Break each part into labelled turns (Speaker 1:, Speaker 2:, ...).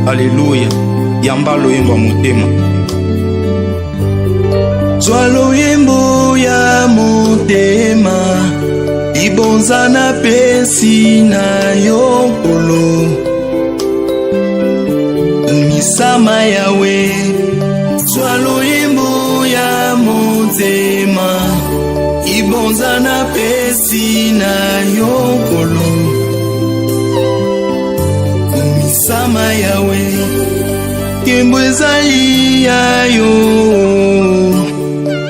Speaker 1: Alléluia. Yamba loyembo ya motema.
Speaker 2: Zwa loyembo ya motema, libonza na pesi na yo nkolo. Misama yawe. Zwa loyembo ya motema, libonza na pesi na yo nkolo. Misama yawe. Kembo ezali ya yo,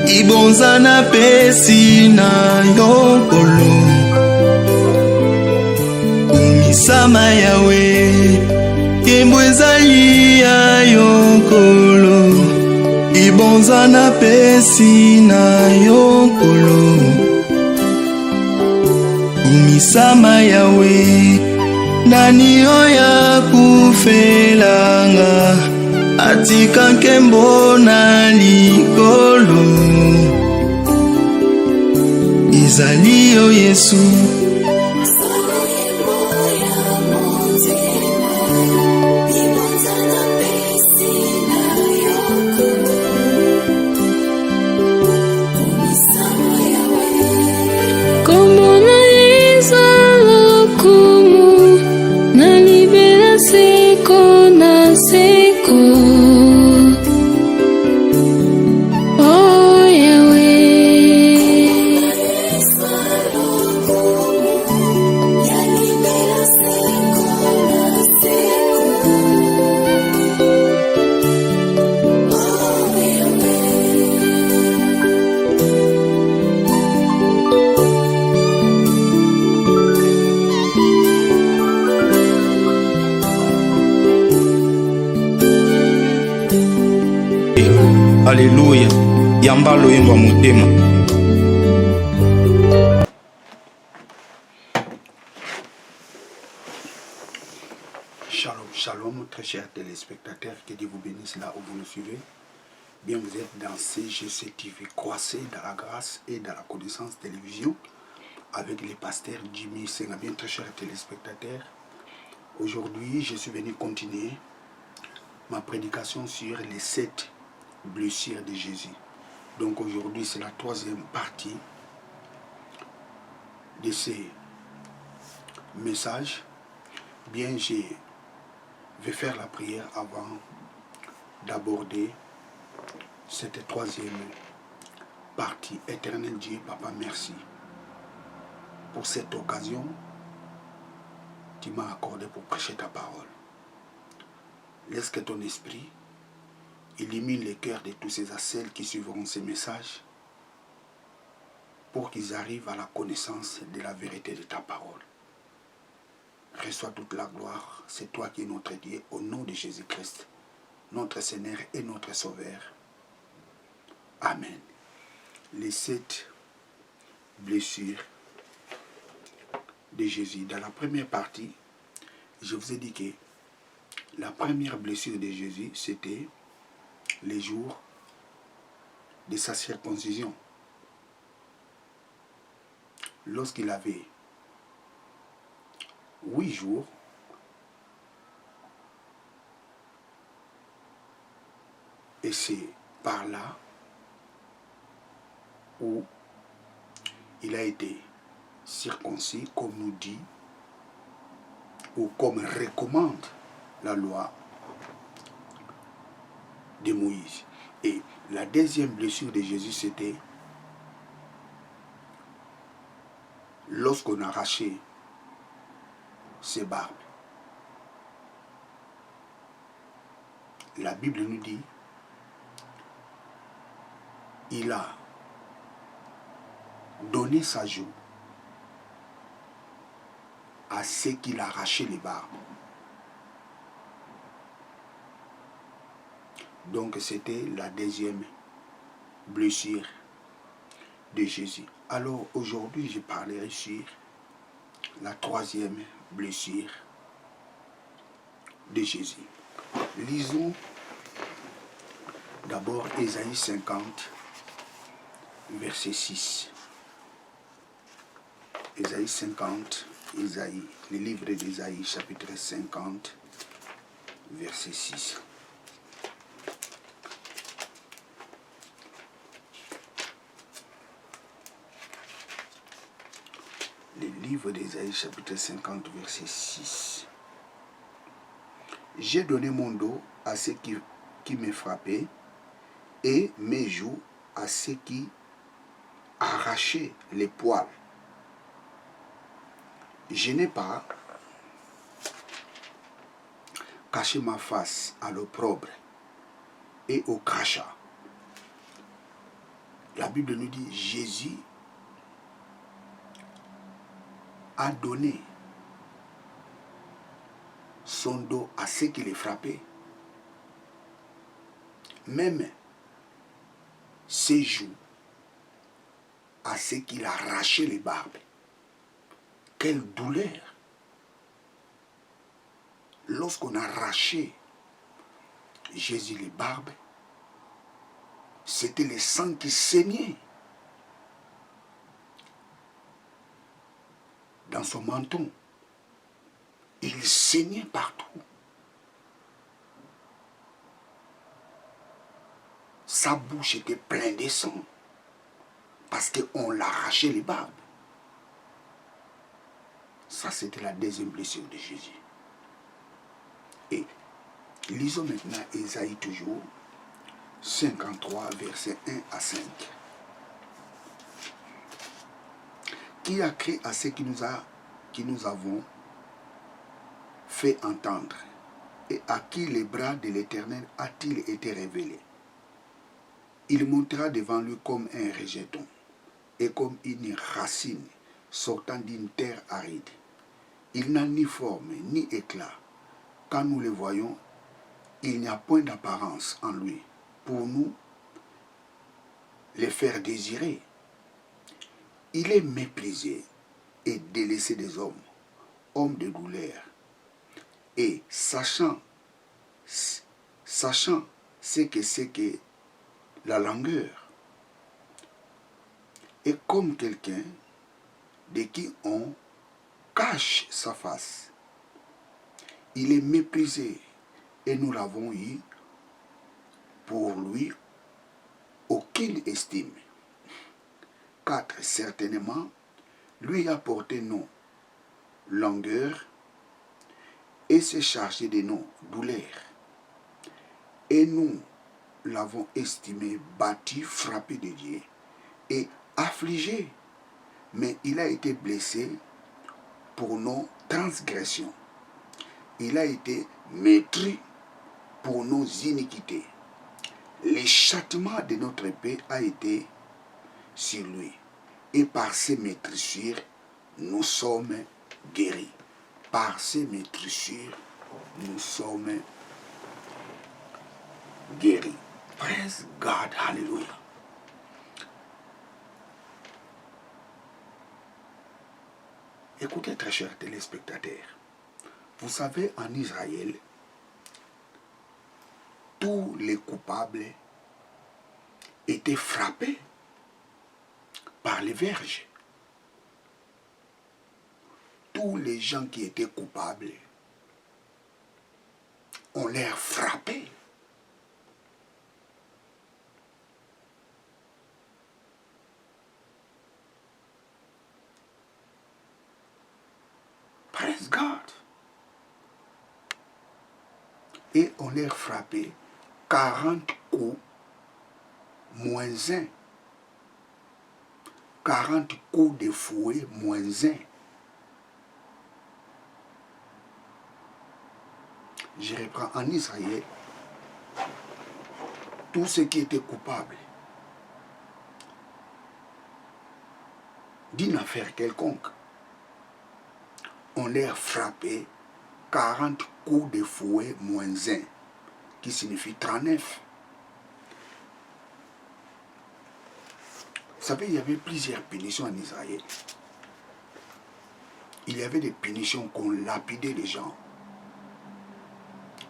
Speaker 2: ibonza na pesi na yo nkolo. Misama yawe. Kembo ezali ya yo nkolo, ibonza na pesi na yo nkolo. Misama yawe. Nani oya kufelanga, atika nkembo na likolo. Ezali yo Yesu.
Speaker 1: Alléluia. Yamba loyembo ya motema.
Speaker 3: Shalom, shalom, très chers téléspectateurs, que Dieu vous bénisse là où vous nous suivez. Bien, vous êtes dans CGC TV, croissez dans la grâce et dans la connaissance télévision avec les pasteurs Jimmy Senga. Bien, très chers téléspectateurs, aujourd'hui, je suis venu continuer ma prédication sur les 7 blessures de Jésus. Donc aujourd'hui, c'est la 3e partie de ces messages. Bien, je vais faire la prière avant d'aborder cette 3e partie. Éternel Dieu, Papa, merci pour cette occasion que tu m'as accordée pour prêcher ta parole. Laisse que ton esprit illumine les cœurs de tous ces celles qui suivront ces messages pour qu'ils arrivent à la connaissance de la vérité de ta parole. Reçois toute la gloire, c'est toi qui es notre Dieu, au nom de Jésus-Christ, notre Seigneur et notre Sauveur. Amen. Les 7 blessures de Jésus. Dans la première partie, je vous ai dit que la première blessure de Jésus, c'était les jours de sa circoncision. Lorsqu'il avait 8 jours, et c'est par là où il a été circoncis, comme nous dit, ou comme recommande la loi de Moïse. Et la deuxième blessure de Jésus, c'était lorsqu'on arrachait ses barbes. La Bible nous dit, il a donné sa joue à ceux qui arrachaient les barbes. Donc c'était la deuxième blessure de Jésus. Alors aujourd'hui, je parlerai sur la 3e blessure de Jésus. Lisons d'abord Ésaïe 50, verset 6. Ésaïe 50, le livre d'Ésaïe, chapitre 50, verset 6. Le livre d'Ésaïe, chapitre 50, verset 6. J'ai donné mon dos à ceux qui me frappaient et mes joues à ceux qui arrachaient les poils. Je n'ai pas caché ma face à l'opprobre et au crachat. La Bible nous dit Jésus a donné son dos à ceux qui les frappaient, même ses joues à ceux qui l'arrachaient les barbes. Quelle douleur! Lorsqu'on arrachait Jésus les barbes, c'était le sang qui saignait dans son menton. Il saignait partout. Sa bouche était pleine de sang parce qu'on l'arrachait les barbes. Ça, c'était la deuxième blessure de Jésus. Et lisons maintenant Ésaïe toujours, 53, versets 1 à 5. Qui a créé à ce qui nous avons fait entendre, et à qui les bras de l'Éternel a-t-il été révélé? Il montera devant lui comme un rejeton et comme une racine sortant d'une terre aride. Il n'a ni forme ni éclat. Quand nous le voyons, il n'y a point d'apparence en lui pour nous les faire désirer. Il est méprisé et délaissé des hommes, homme de douleur, et sachant ce que c'est que la langueur, et comme quelqu'un de qui on cache sa face. Il est méprisé et nous l'avons eu pour lui aucune estime. 4. Certainement, lui a porté nos langueurs et s'est chargé de nos douleurs. Et nous l'avons estimé, battu, frappé de Dieu et affligé. Mais il a été blessé pour nos transgressions. Il a été meurtri pour nos iniquités. Le châtiment de notre paix a été sur lui. Et par ses meurtrissures, nous sommes guéris. Par ses meurtrissures, nous sommes guéris. Praise God, hallelujah. Écoutez, très chers téléspectateurs, vous savez, en Israël, tous les coupables étaient frappés par les verges. Tous les gens qui étaient coupables, on les frappait. Praise God. Et on les frappait 40 coups moins 1. 40 coups de fouet moins 1. Je reprends en Israël, tous ceux qui étaient coupables d'une affaire quelconque, on les frappait 40 coups de fouet moins 1, qui signifie 39. Vous savez, il y avait plusieurs punitions en Israël. Il y avait des punitions qu'on lapidait les gens.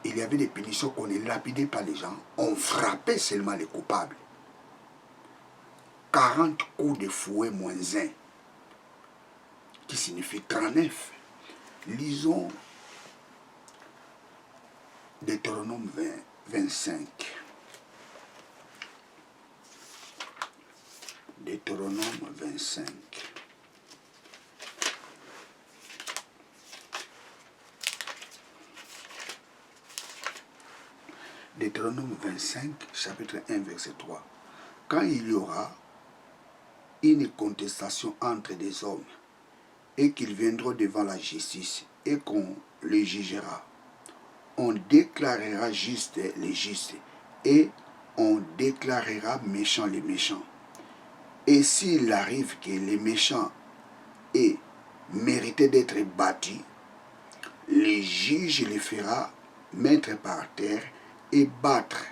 Speaker 3: Il y avait des punitions qu'on ne lapidait pas les gens. On frappait seulement les coupables. 40 coups de fouet moins 1, qui signifie 39. Lisons Deutéronome 25. Deutéronome 25. Deutéronome 25, chapitre 1, verset 3. Quand il y aura une contestation entre des hommes et qu'ils viendront devant la justice et qu'on les jugera, on déclarera juste les justes et on déclarera méchants les méchants. Et s'il arrive que les méchants aient mérité d'être battus, le juge les fera mettre par terre et battre,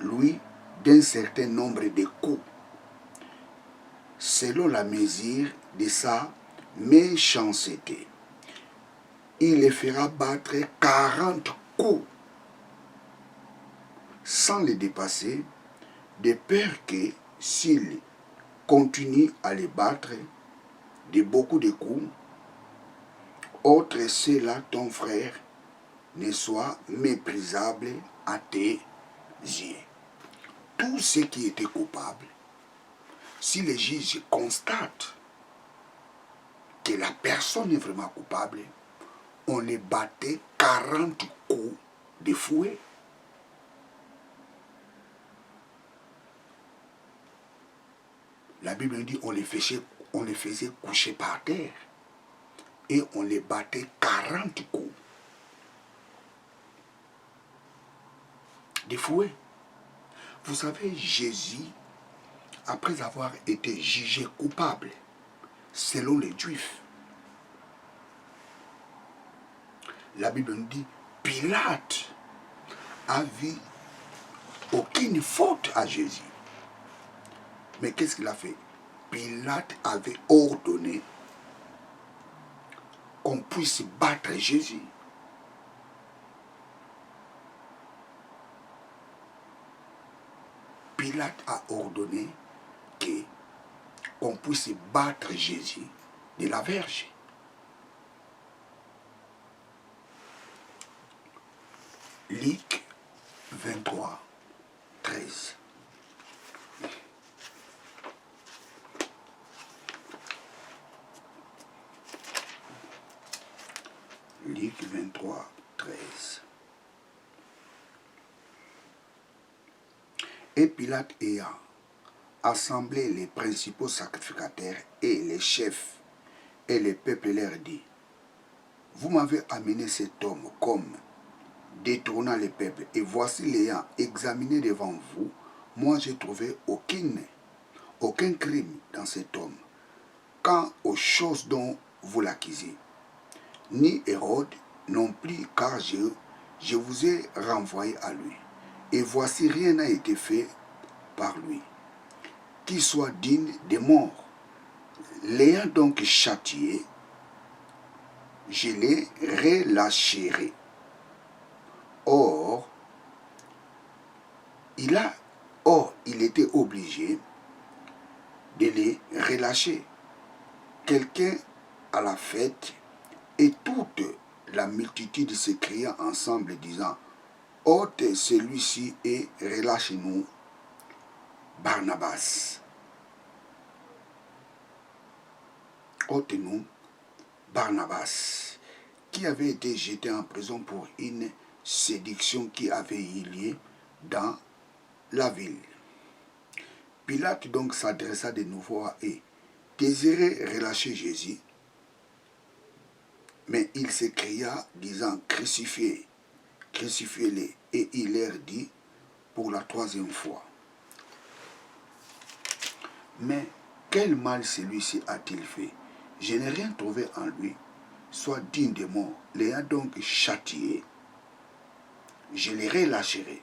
Speaker 3: lui, d'un certain nombre de coups, selon la mesure de sa méchanceté. Il les fera battre 40 coups, sans les dépasser, de peur que, s'il continue à les battre de beaucoup de coups, autre cela ton frère ne soit méprisable à tes yeux. Tous ceux qui étaient coupables, si les juges constatent que la personne est vraiment coupable, on les battait 40 coups de fouet. La Bible dit on les faisait coucher par terre et on les battait 40 coups de fouet. Vous savez, Jésus, après avoir été jugé coupable, selon les Juifs, la Bible nous dit, Pilate a vu aucune faute à Jésus. Mais qu'est-ce qu'il a fait? Pilate avait ordonné qu'on puisse battre Jésus. Pilate a ordonné qu'on puisse battre Jésus de la verge. Luc 23, 13. Luc 23, 13. Et Pilate ayant assemblé les principaux sacrificateurs et les chefs et le peuple leur dit, vous m'avez amené cet homme comme détournant le peuple, et voici l'ayant examiné devant vous, moi j'ai trouvé aucun crime dans cet homme. Quant aux choses dont vous l'accusez, ni Hérode non plus, car je vous ai renvoyé à lui. Et voici, rien n'a été fait par lui, qui soit digne de mort. L'ayant donc châtié, je les relâcherai. Or, il était obligé de les relâcher. Quelqu'un à la fête et toute la multitude s'écria ensemble disant, ôte celui-ci et relâche-nous Barnabas. Ôte-nous Barnabas, qui avait été jeté en prison pour une séduction qui avait eu lieu dans la ville. Pilate donc s'adressa de nouveau à eux, désirait relâcher Jésus, mais il s'écria disant, crucifiez, crucifiez-le. Et il leur dit pour la troisième fois, mais quel mal celui-ci a-t-il fait? Je n'ai rien trouvé en lui, soit digne de mort. L'ayant donc châtié, je les relâcherai.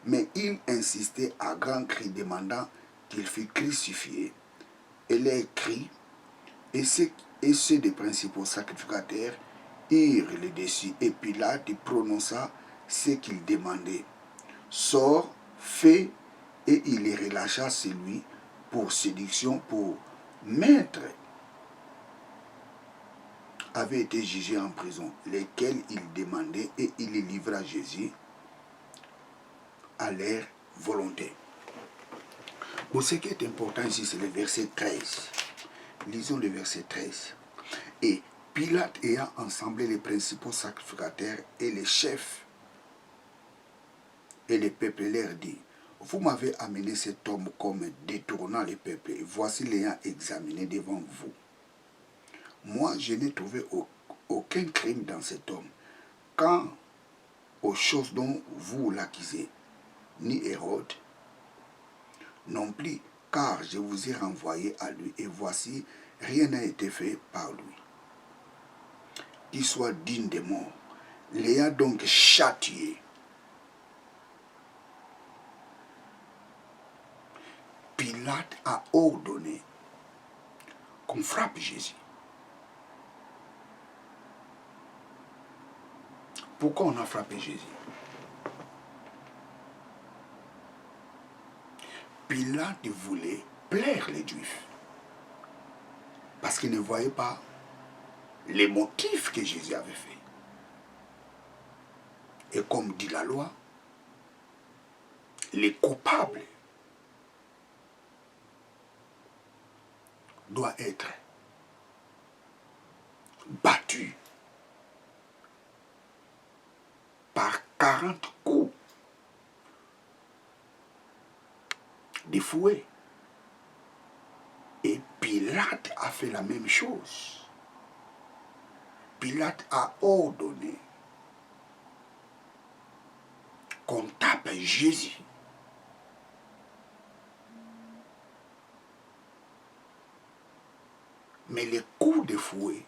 Speaker 3: Mais il insistait à grands cris, demandant qu'il fût crucifié. Et les cris, et ceux des principaux sacrificateurs, eurent le dessus, et Pilate prononça ce qu'il demandait. Sors, fais, et il les relâcha celui pour séduction, pour mettre avaient été jugés en prison, lesquels ils demandaient et ils les livraient à Jésus à leur volonté. Bon, ce qui est important ici, c'est le verset 13. Lisons le verset 13. Et Pilate ayant assemblé les principaux sacrificateurs et les chefs et les peuples leur dit, vous m'avez amené cet homme comme détournant les peuples, et voici l'ayant examiné devant vous. Moi, je n'ai trouvé aucun crime dans cet homme. Quant aux choses dont vous l'accusez, ni Hérode, non plus, car je vous ai renvoyé à lui, et voici, rien n'a été fait par lui. Qu'il soit digne de mort. L'ayant donc châtié. Pilate a ordonné qu'on frappe Jésus. Pourquoi on a frappé Jésus? Pilate voulait plaire les Juifs. Parce qu'il ne voyait pas les motifs que Jésus avait fait. Et comme dit la loi, les coupables doivent être battus par 40 coups de fouet. Et Pilate a fait la même chose. Pilate a ordonné qu'on tape Jésus. Mais les coups de fouet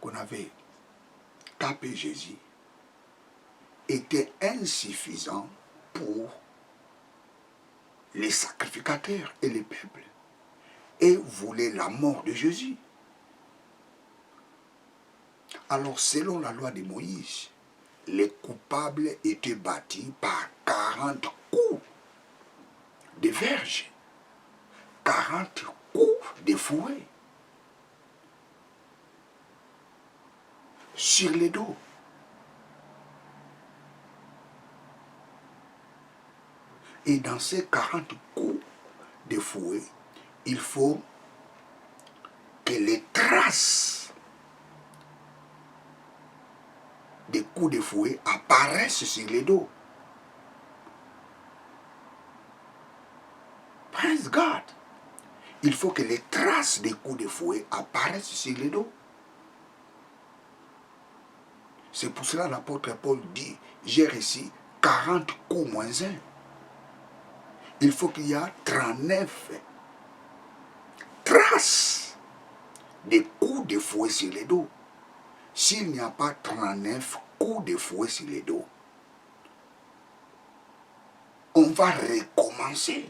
Speaker 3: qu'on avait tapé Jésus étaient insuffisants pour les sacrificateurs et les peuples, et voulaient la mort de Jésus. Alors, selon la loi de Moïse, les coupables étaient battus par 40 coups de verge, 40 coups de fouet sur les dos. Et dans ces 40 coups de fouet, il faut que les traces des coups de fouet apparaissent sur les dos. Praise God! Il faut que les traces des coups de fouet apparaissent sur les dos. C'est pour cela que l'apôtre Paul dit, j'ai reçu 40 coups moins 1. Il faut qu'il y ait 39 traces de coups de fouet sur les dos. S'il n'y a pas 39 coups de fouet sur les dos, on va recommencer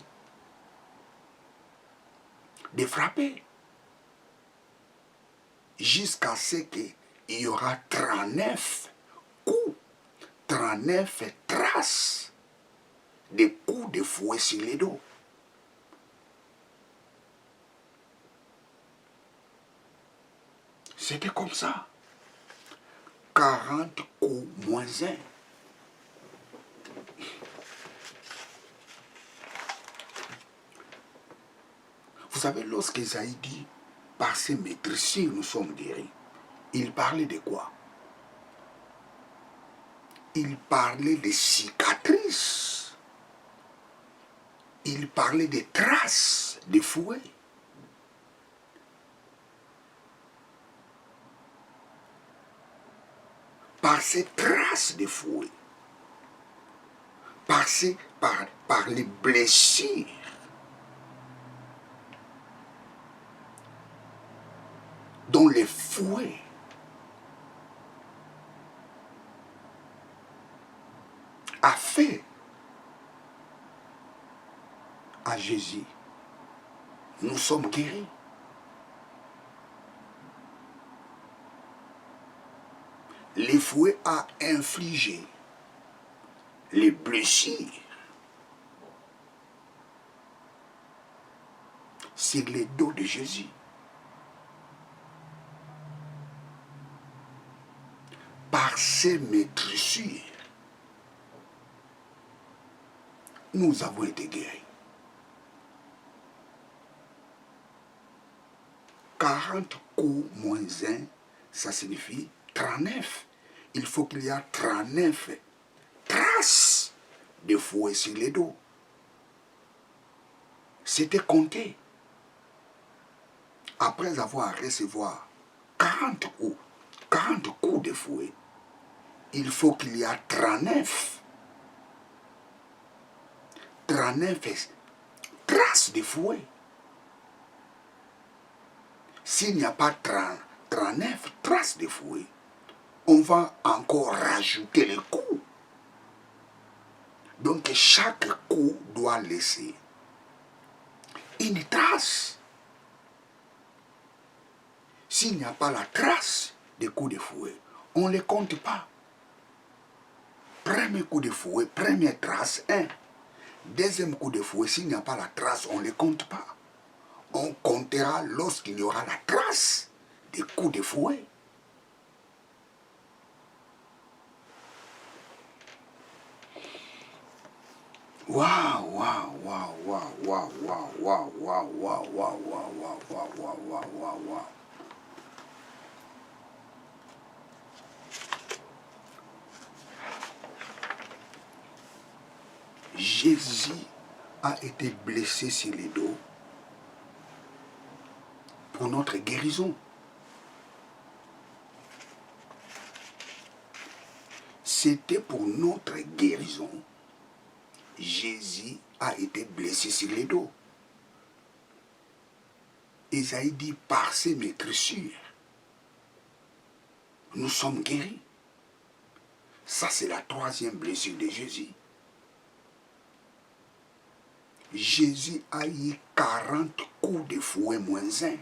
Speaker 3: de frapper jusqu'à ce qu'il y aura 39 coups, 39 traces de coups de fouet sur les dos. C'était comme ça. 40 coups moins 1. Vous savez, lorsque Isaïe dit, par ses maîtresses, nous sommes guéris, il parlait de quoi? Il parlait de cicatrices. Il parlait des traces de fouet. Par ces traces de fouet, par les blessures, dont les fouets a fait à Jésus, nous sommes guéris. Les fouets a infligé les blessures sur les dos de Jésus. par ses maîtrissures, nous avons été guéris. 40 coups moins 1, ça signifie 39. Il faut qu'il y ait 39 traces de fouet sur les dos. C'était compté. Après avoir recevoir 40 coups de fouet, il faut qu'il y ait 39 traces de fouet. S'il n'y a pas 39 traces de fouet, on va encore rajouter les coups. Donc chaque coup doit laisser une trace. S'il n'y a pas la trace des coups de fouet, on ne les compte pas. Premier coup de fouet, première trace, 1. Deuxième coup de fouet, s'il n'y a pas la trace, on ne les compte pas. On comptera lorsqu'il y aura la trace des coups de fouet. Waouh, waouh, waouh, waouh, waouh, waouh, waouh, waouh, waouh, waouh, waouh, waouh, waouh, waouh, waouh, waouh. Jésus a été blessé sur les dos pour notre guérison. C'était pour notre guérison. Jésus a été blessé sur les dos. Isaïe dit, par ses maîtrissures, nous sommes guéris. Ça, c'est la 3e blessure de Jésus. Jésus a eu 40 coups de fouet moins 1.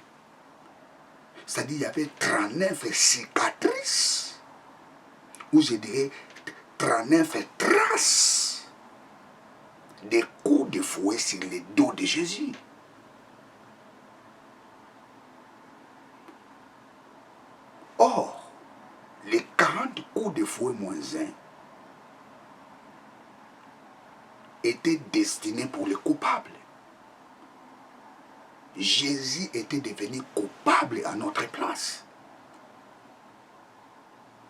Speaker 3: C'est-à-dire qu'il y avait 39 cicatrices, ou je dirais 39 traces des coups de fouet sur le dos de Jésus. Or, les 40 coups de fouet moins 1 étaient destinés pour les coupables. Jésus était devenu coupable à notre place.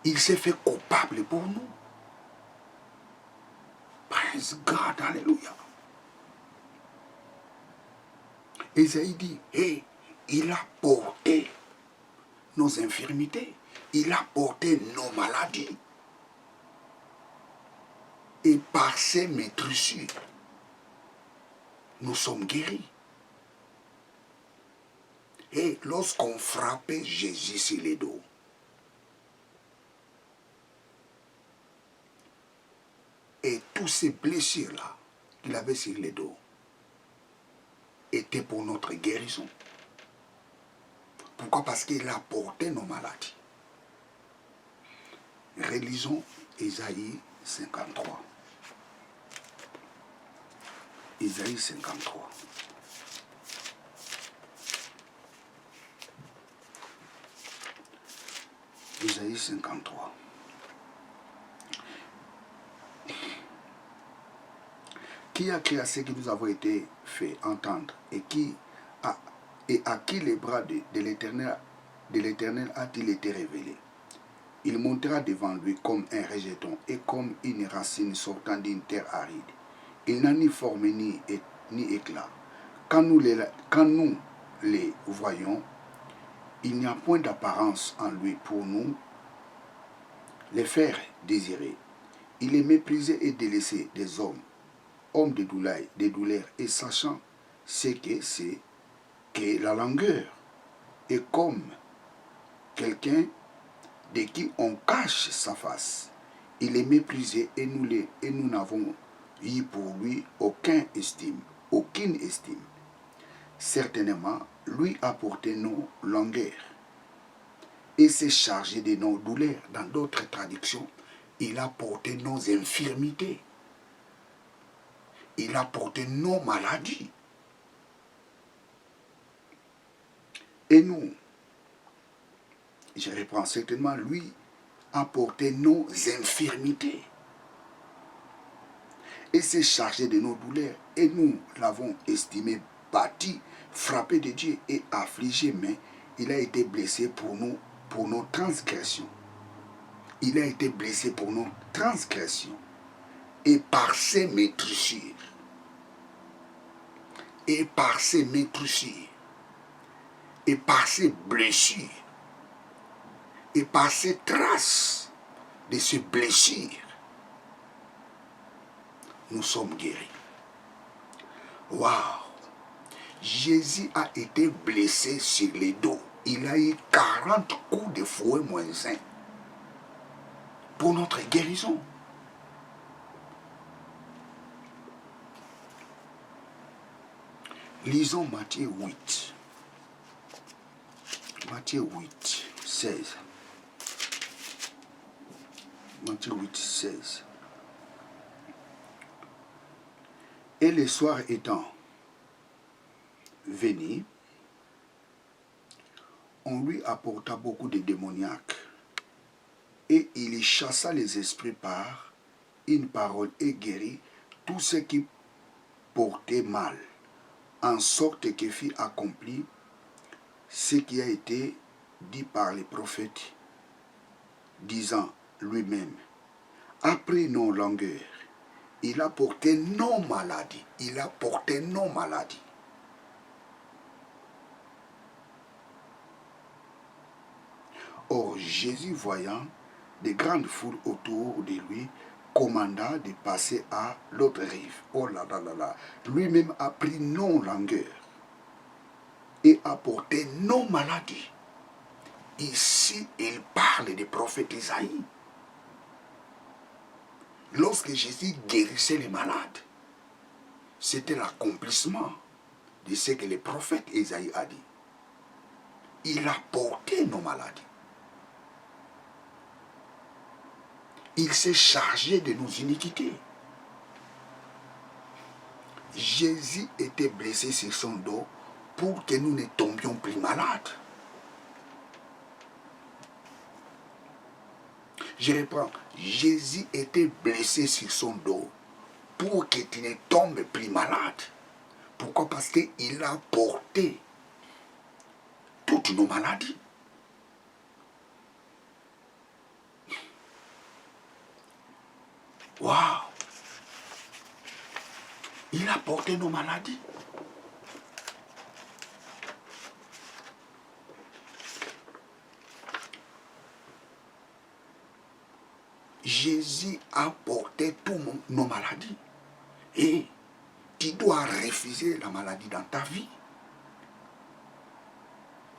Speaker 3: Il s'est fait coupable pour nous. Praise God, alléluia. Isaïe dit, hey, il a porté nos infirmités, il a porté nos maladies. Et par ses maîtrissures, nous sommes guéris. Et lorsqu'on frappait Jésus sur les dos, et tous ces blessures-là qu'il avait sur les dos étaient pour notre guérison. Pourquoi? Parce qu'il a porté nos maladies. Relisons Isaïe 53. Isaïe 53. Isaïe 53. Qui a créé ce qui nous avons été fait entendre et à qui les bras de l'Éternel a-t-il été révélé? Il montera devant lui comme un rejeton et comme une racine sortant d'une terre aride. Il n'a ni forme ni éclat. Quand nous les voyons, il n'y a point d'apparence en lui pour nous les faire désirer. Il est méprisé et délaissé des hommes de douleur et sachant ce que c'est que la langueur, et comme quelqu'un de qui on cache sa face. Il est méprisé et nous n'avons eu pour lui aucune estime. Certainement, lui a porté nos langueurs et s'est chargé de nos douleurs. Dans d'autres traductions, il a porté nos infirmités. Il a porté nos maladies. Et nous, je reprends certainement, lui a porté nos infirmités et s'est chargé de nos douleurs. Et nous l'avons estimé bâti, frappé de Dieu et affligé, mais il a été blessé pour nos transgressions. Il a été blessé pour nos transgressions. Et par ses meurtrissures, et par ses meurtrissures, et par ses blessures, et par ses traces de ces blessures, nous sommes guéris. Waouh! Jésus a été blessé sur les dos. Il a eu 40 coups de fouet moins 1 pour notre guérison. Lisons Matthieu 8. Matthieu 8, 16. Matthieu 8, 16. Et le soir étant venu, on lui apporta beaucoup de démoniaques, et il y chassa les esprits par une parole et guérit tous ceux qui portaient mal, en sorte que fut accompli ce qui a été dit par les prophètes, disant lui-même, après nos longueurs, il a porté nos maladies. Il a porté nos maladies. Or, Jésus, voyant de grandes foules autour de lui, commanda de passer à l'autre rive. Oh là là là là. Lui-même a pris nos longueurs et a porté nos maladies. Ici, il parle du prophète Isaïe. Lorsque Jésus guérissait les malades, c'était l'accomplissement de ce que le prophète Isaïe a dit. Il a porté nos maladies. Il s'est chargé de nos iniquités. Jésus était blessé sur son dos pour que nous ne tombions plus malades. Je reprends. Jésus était blessé sur son dos pour que tu ne tombes plus malade. Pourquoi? Parce qu'il a porté toutes nos maladies. Waouh! Il a porté nos maladies. Jésus a porté toutes nos maladies. Et tu dois refuser la maladie dans ta vie.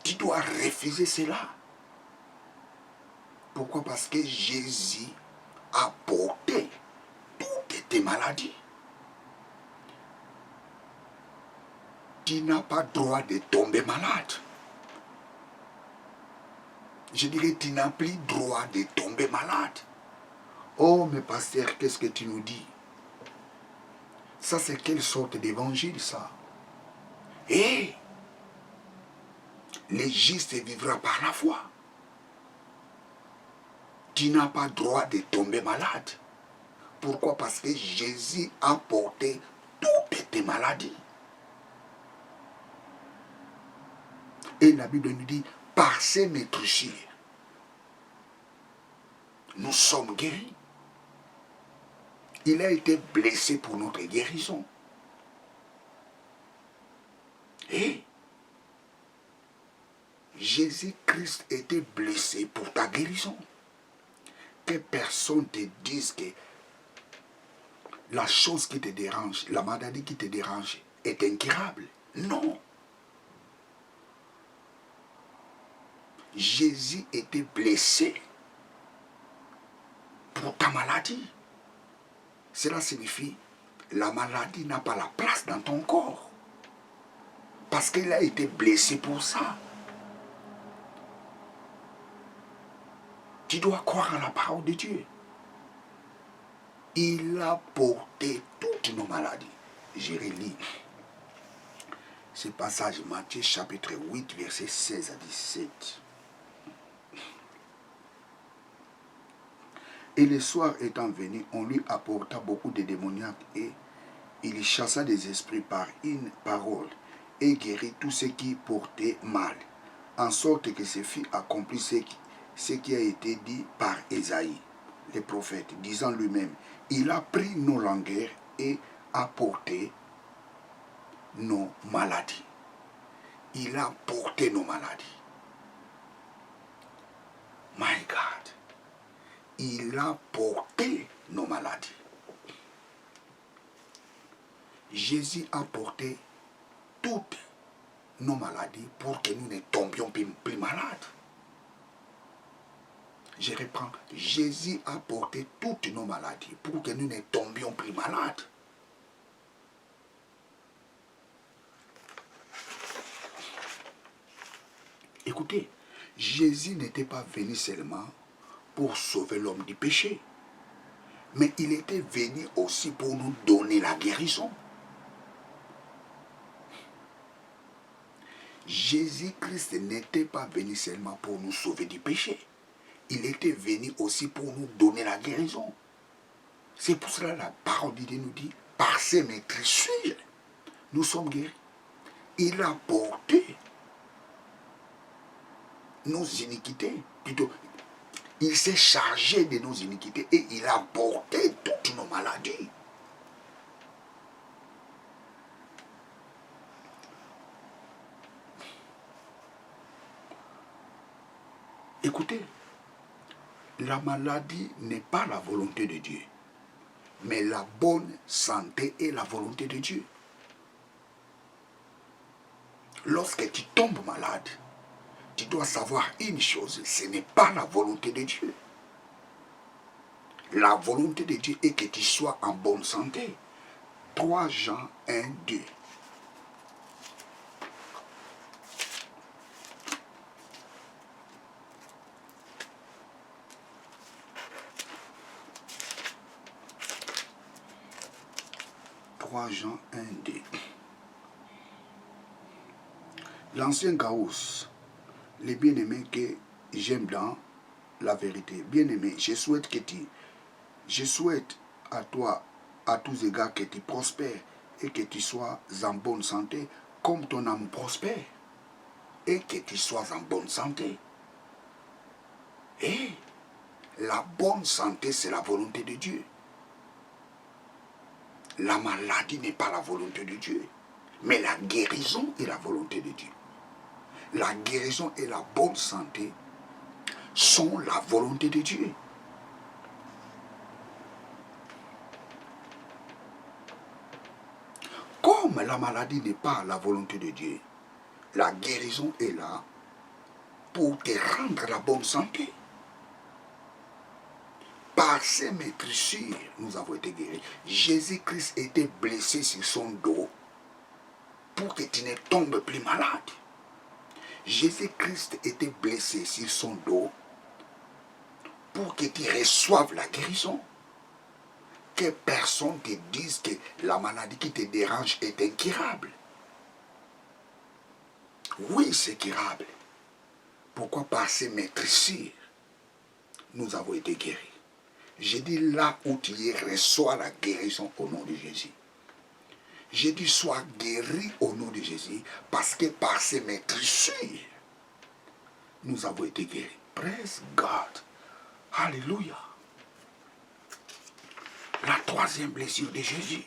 Speaker 3: Tu dois refuser cela. Pourquoi? Parce que Jésus a porté toutes tes maladies. Tu n'as pas droit de tomber malade. Je dirais, tu n'as plus droit de tomber malade. Oh, mais pasteur, qu'est-ce que tu nous dis? Ça, c'est quelle sorte d'évangile, ça? Et le juste vivra par la foi. Tu n'as pas droit de tomber malade. Pourquoi? Parce que Jésus a porté toutes tes maladies. Et la Bible nous dit, par ses meurtrissures, nous sommes guéris. Il a été blessé pour notre guérison. Et Jésus-Christ était blessé pour ta guérison. Que personne te dise que la chose qui te dérange, la maladie qui te dérange est incurable. Non. Jésus était blessé pour ta maladie. Cela signifie que la maladie n'a pas la place dans ton corps. Parce qu'il a été blessé pour ça. Tu dois croire en la parole de Dieu. Il a porté toutes nos maladies. Je relis ce passage, Matthieu chapitre 8, versets 16 à 17. Et le soir étant venu, on lui apporta beaucoup de démoniaques et il chassa des esprits par une parole et guérit tous ceux qui portaient mal, en sorte que se fit accompli ce qui a été dit par Ésaïe, le prophète, disant lui-même, il a pris nos langueurs et a porté nos maladies. Il a porté nos maladies. My God. Il a porté nos maladies. Jésus a porté toutes nos maladies pour que nous ne tombions plus malades. Je reprends. Jésus a porté toutes nos maladies pour que nous ne tombions plus malades. Écoutez, Jésus n'était pas venu seulement pour sauver l'homme du péché, mais il était venu aussi pour nous donner la guérison. Jésus-Christ n'était pas venu seulement pour nous sauver du péché, il était venu aussi pour nous donner la guérison. C'est pour cela que la parole de Dieu nous dit, par ses meurtrissures, nous sommes guéris. Il a porté nos iniquités, plutôt, il s'est chargé de nos iniquités et il a porté toutes nos maladies. Écoutez, la maladie n'est pas la volonté de Dieu, mais la bonne santé est la volonté de Dieu. Lorsque tu tombes malade, tu dois savoir une chose, ce n'est pas la volonté de Dieu. La volonté de Dieu est que tu sois en bonne santé. 3 Jean 1, 2. Jean 1, 2. L'ancien Gauss, les bien-aimés que j'aime dans la vérité. Bien-aimé, je souhaite à toi, à tous égards, que tu prospères et que tu sois en bonne santé, comme ton âme prospère, et que tu sois en bonne santé. Et la bonne santé, c'est la volonté de Dieu. La maladie n'est pas la volonté de Dieu, mais la guérison est la volonté de Dieu. La guérison et la bonne santé sont la volonté de Dieu. Comme la maladie n'est pas la volonté de Dieu, la guérison est là pour te rendre la bonne santé. Par ses meurtrissures, nous avons été guéris. Jésus-Christ était blessé sur son dos pour que tu ne tombes plus malade. Jésus-Christ était blessé sur son dos pour que tu reçoives la guérison. Que personne te dise que la maladie qui te dérange est incurable. Oui, c'est curable. Pourquoi? Par ses meurtrissures, nous avons été guéris. J'ai dit là où tu es, reçois la guérison au nom de Jésus. J'ai dit sois guéri au nom de Jésus parce que par ses meurtrissures, nous avons été guéris. Praise God. Alléluia. La 3e blessure de Jésus.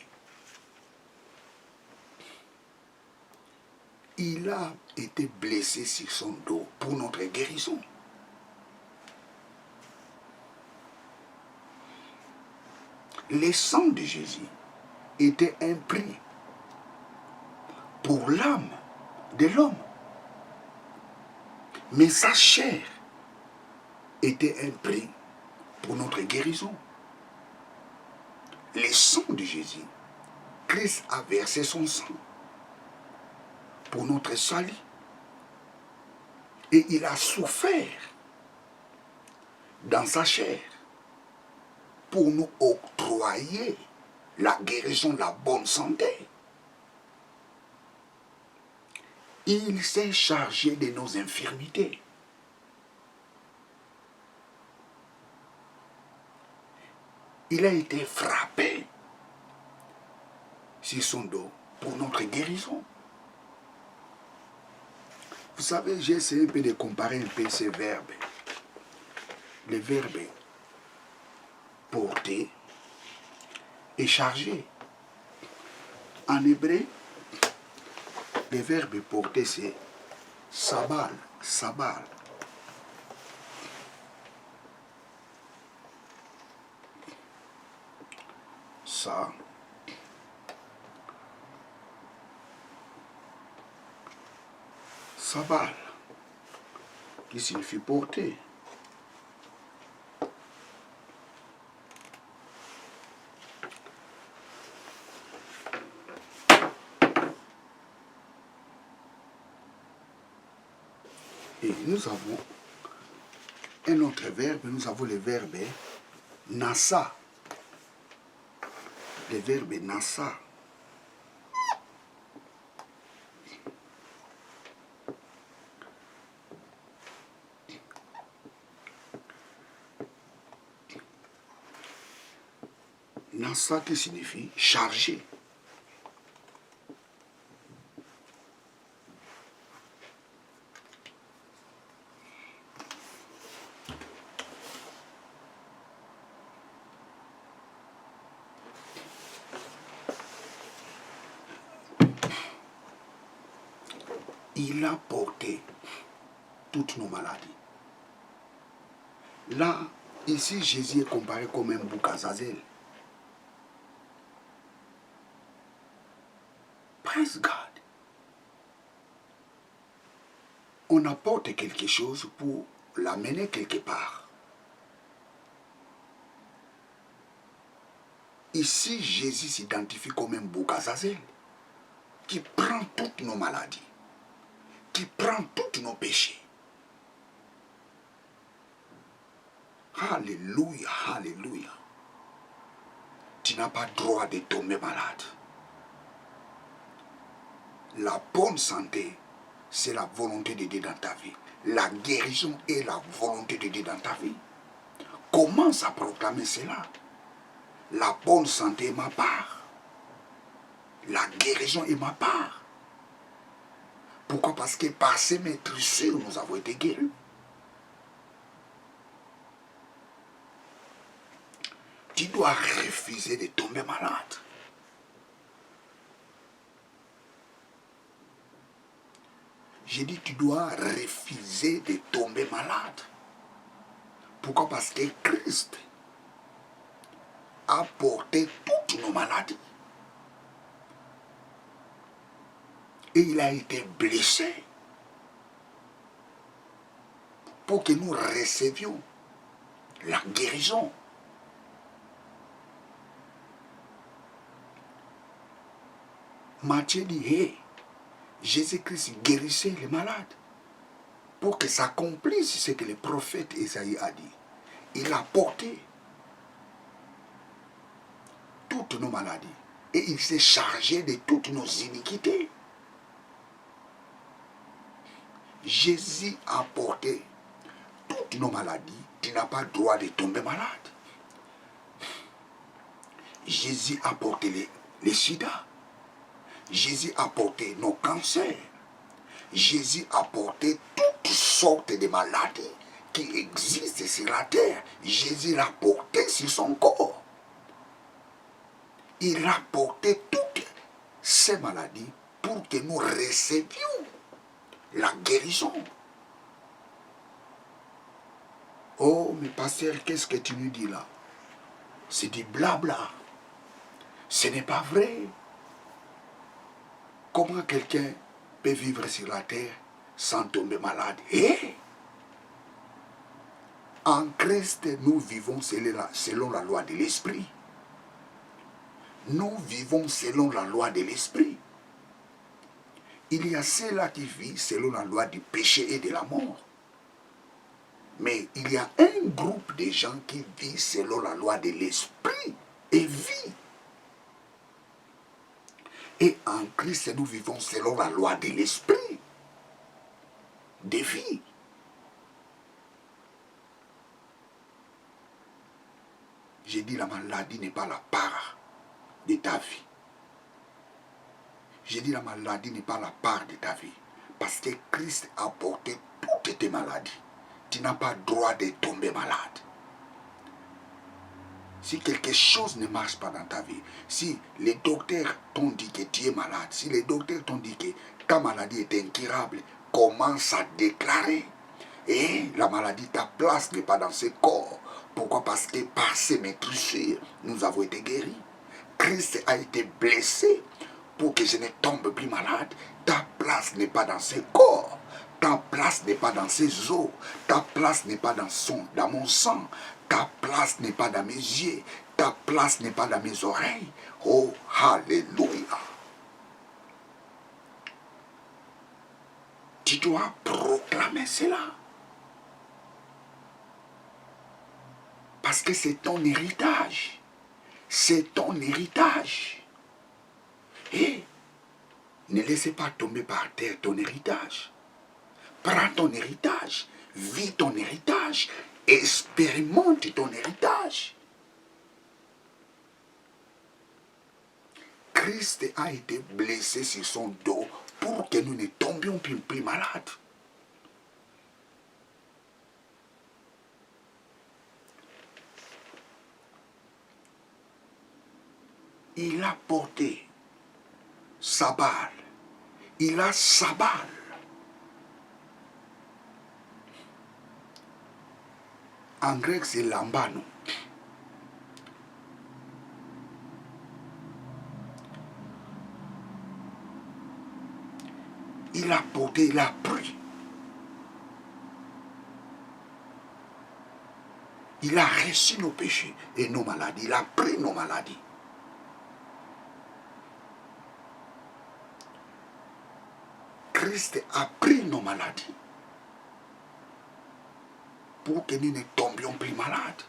Speaker 3: Il a été blessé sur son dos pour notre guérison. Le sang de Jésus était un prix pour l'âme de l'homme. Mais sa chair était un prix pour notre guérison. Le sang de Jésus, Christ a versé son sang pour notre salut. Et il a souffert dans sa chair pour nous octroyer la guérison, la bonne santé. Il s'est chargé de nos infirmités. Il a été frappé sur son dos pour notre guérison. Vous savez, j'ai essayé un peu de comparer un peu ces verbes. Les verbes porter et charger. En hébreu, les verbes porter, c'est sabal, sabal. Ça. Sabal, qui signifie porter. Et nous avons un autre verbe, nous avons le verbe nasa. Le verbe nasa. Nasa qui signifie charger. Il a porté toutes nos maladies. Là, ici, Jésus est comparé comme un bouc Azazel. Praise God. On apporte quelque chose pour l'amener quelque part. Ici, Jésus s'identifie comme un bouc Azazel qui prend toutes nos maladies, qui prend tous nos péchés. Alléluia, alléluia. Tu n'as pas droit de tomber malade. La bonne santé, c'est la volonté de Dieu dans ta vie. La guérison est la volonté de Dieu dans ta vie. Commence à proclamer cela. La bonne santé est ma part. La guérison est ma part. Pourquoi? Parce que par ces maîtrisures, nous avons été guéris. Tu dois refuser de tomber malade. J'ai dit, tu dois refuser de tomber malade. Pourquoi? Parce que Christ a porté toutes nos maladies. Et il a été blessé pour que nous recevions la guérison. Matthieu dit, hey, Jésus-Christ guérissait les malades pour que s'accomplisse ce que le prophète Isaïe a dit. Il a porté toutes nos maladies et il s'est chargé de toutes nos iniquités. Jésus a porté toutes nos maladies. Tu n'as pas le droit de tomber malade. Jésus a porté les sida. Jésus a porté nos cancers. Jésus a porté toutes sortes de maladies qui existent sur la terre. Jésus l'a porté sur son corps. Il a porté toutes ces maladies pour que nous recevions la guérison. Oh, mais pasteur, qu'est-ce que tu nous dis là? C'est du blabla. Ce n'est pas vrai. Comment quelqu'un peut vivre sur la terre sans tomber malade? Et en Christ, nous vivons selon la loi de l'esprit. Nous vivons selon la loi de l'esprit. Il y a ceux-là qui vivent selon la loi du péché et de la mort. Mais il y a un groupe de gens qui vivent selon la loi de l'esprit et vivent. Et en Christ, nous vivons selon la loi de l'esprit, de vie. J'ai dit la maladie n'est pas la part de ta vie. J'ai dit la maladie n'est pas la part de ta vie. Parce que Christ a porté toutes tes maladies. Tu n'as pas le droit de tomber malade. Si quelque chose ne marche pas dans ta vie, si les docteurs t'ont dit que tu es malade, si les docteurs t'ont dit que ta maladie est incurable, commence à déclarer. Et la maladie, ta place n'est pas dans ce corps. Pourquoi? Parce que par ses meurtrissures, nous avons été guéris. Christ a été blessé pour que je ne tombe plus malade. Ta place n'est pas dans ce corps. Ta place n'est pas dans ses os. Ta place n'est pas dans mon sang. Ta place n'est pas dans mes yeux. Ta place n'est pas dans mes oreilles. Oh, alléluia. Tu dois proclamer cela. Parce que c'est ton héritage. C'est ton héritage. Et ne laissez pas tomber par terre ton héritage. Prends ton héritage. Vis ton héritage. Expérimente ton héritage. Christ a été blessé sur son dos pour que nous ne tombions plus malades. Il a porté sa balle. Il a sa balle. En grec, c'est lambano. Il a porté, il a pris. Il a reçu nos péchés et nos maladies. Il a pris nos maladies. Christ a pris nos maladies pour que nous ne tombions plus malades.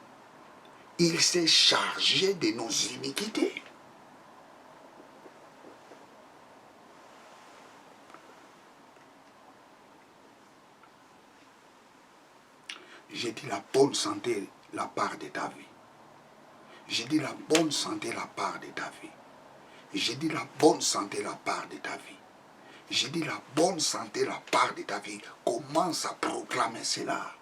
Speaker 3: Il s'est chargé de nos iniquités. J'ai dit la bonne santé, la part de ta vie. J'ai dit la bonne santé, la part de ta vie. J'ai dit la bonne santé, la part de ta vie. J'ai dit la bonne santé, la part de ta vie. Commence à proclamer cela.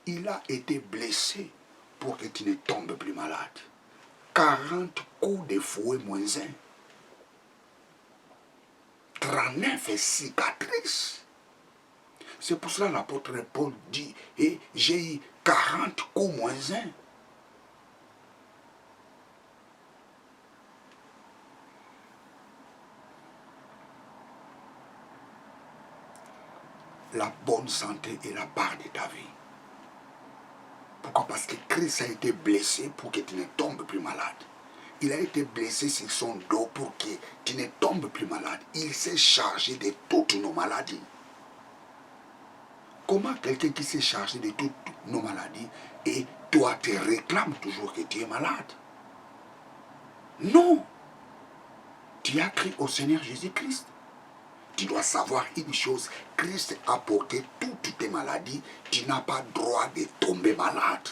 Speaker 3: Il a été blessé pour que tu ne tombes plus malade. 40 coups de fouet moins 1. 39 cicatrices. C'est pour cela que l'apôtre Paul dit, j'ai eu 40 coups moins 1. La bonne santé est la part de ta vie. Pourquoi? Parce que Christ a été blessé pour que tu ne tombes plus malade. Il a été blessé sur son dos pour que tu ne tombes plus malade. Il s'est chargé de toutes nos maladies. Comment quelqu'un qui s'est chargé de toutes nos maladies et toi te réclame toujours que tu es malade? Non. Tu as crié au Seigneur Jésus-Christ. Tu dois savoir une chose, Christ a porté toutes tes maladies, tu n'as pas le droit de tomber malade.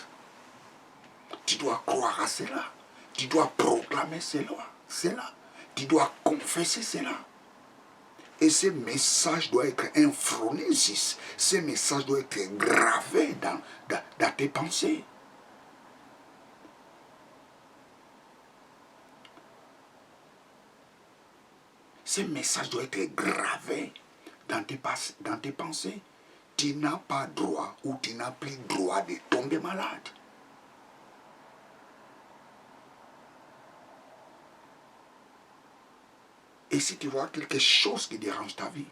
Speaker 3: Tu dois croire à cela, tu dois proclamer cela, tu dois confesser cela. Et ce message doit être un phronésis, ce message doit être gravé dans tes pensées. Ce message doit être gravé dans tes pensées. Tu n'as pas droit ou tu n'as plus droit de tomber malade. Et si tu vois quelque chose qui dérange ta vie,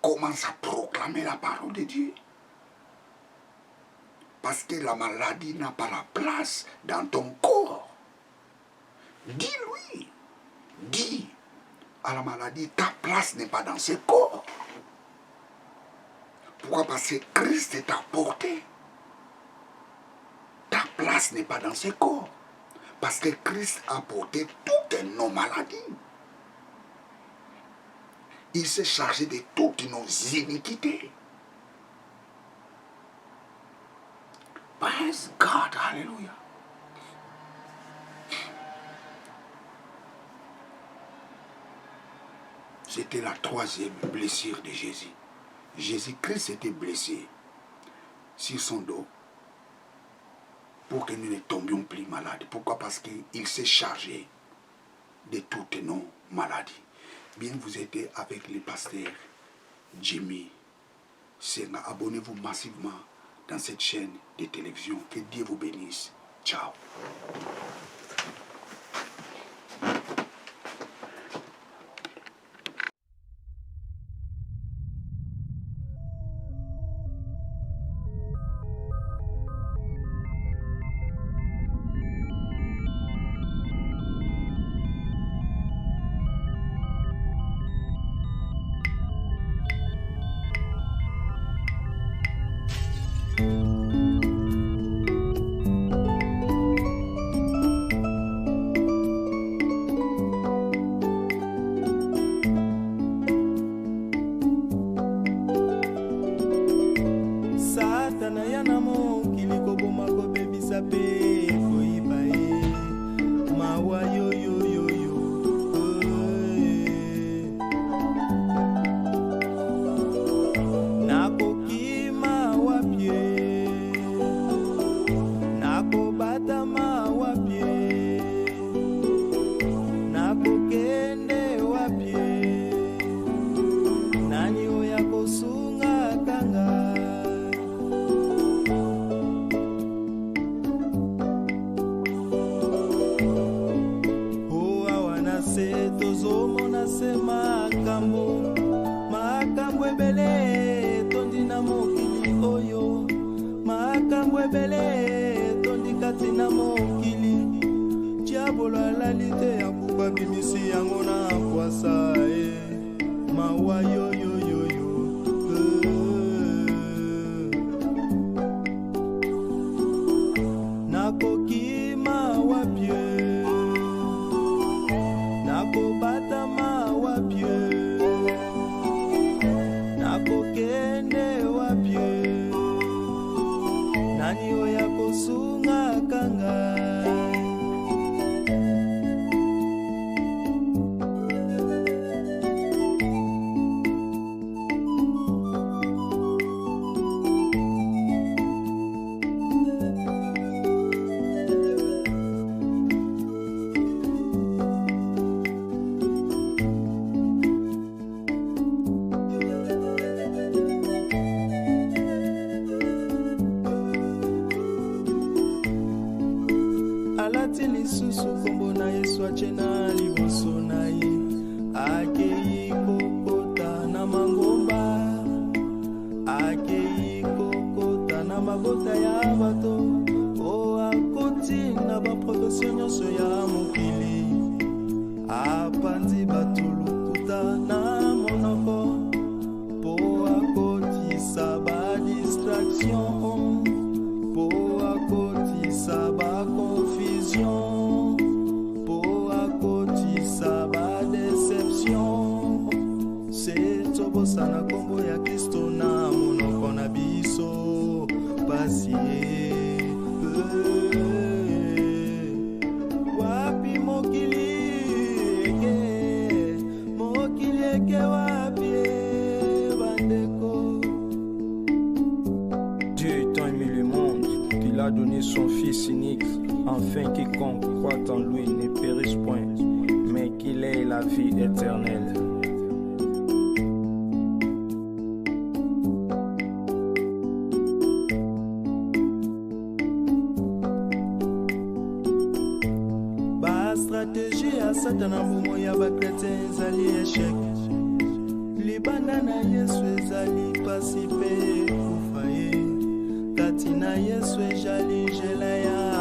Speaker 3: commence à proclamer la parole de Dieu. Parce que la maladie n'a pas la place dans ton corps. Dis-lui, dis à la maladie, ta place n'est pas dans ce corps. Pourquoi? Parce que Christ t'a porté. Ta place n'est pas dans ce corps. Parce que Christ a porté toutes nos maladies. Il s'est chargé de toutes nos iniquités. Praise God, hallelujah. C'était la troisième blessure de Jésus. Jésus-Christ était blessé sur son dos pour que nous ne tombions plus malades. Pourquoi? Parce qu'il s'est chargé de toutes nos maladies. Bien, vous êtes avec le pasteur Jimmy Senga. Abonnez-vous massivement dans cette chaîne de télévision. Que Dieu vous bénisse. Ciao.
Speaker 4: Donné son Fils unique, afin quiconque croit en lui ne périsse point, mais qu'il ait la vie éternelle.
Speaker 2: Ba stratégie à Satana momo ya ba chrétien ezali échec. Libanda na Yesu ezali pasi pe kufa ye. Katina Yesu ejali jela ya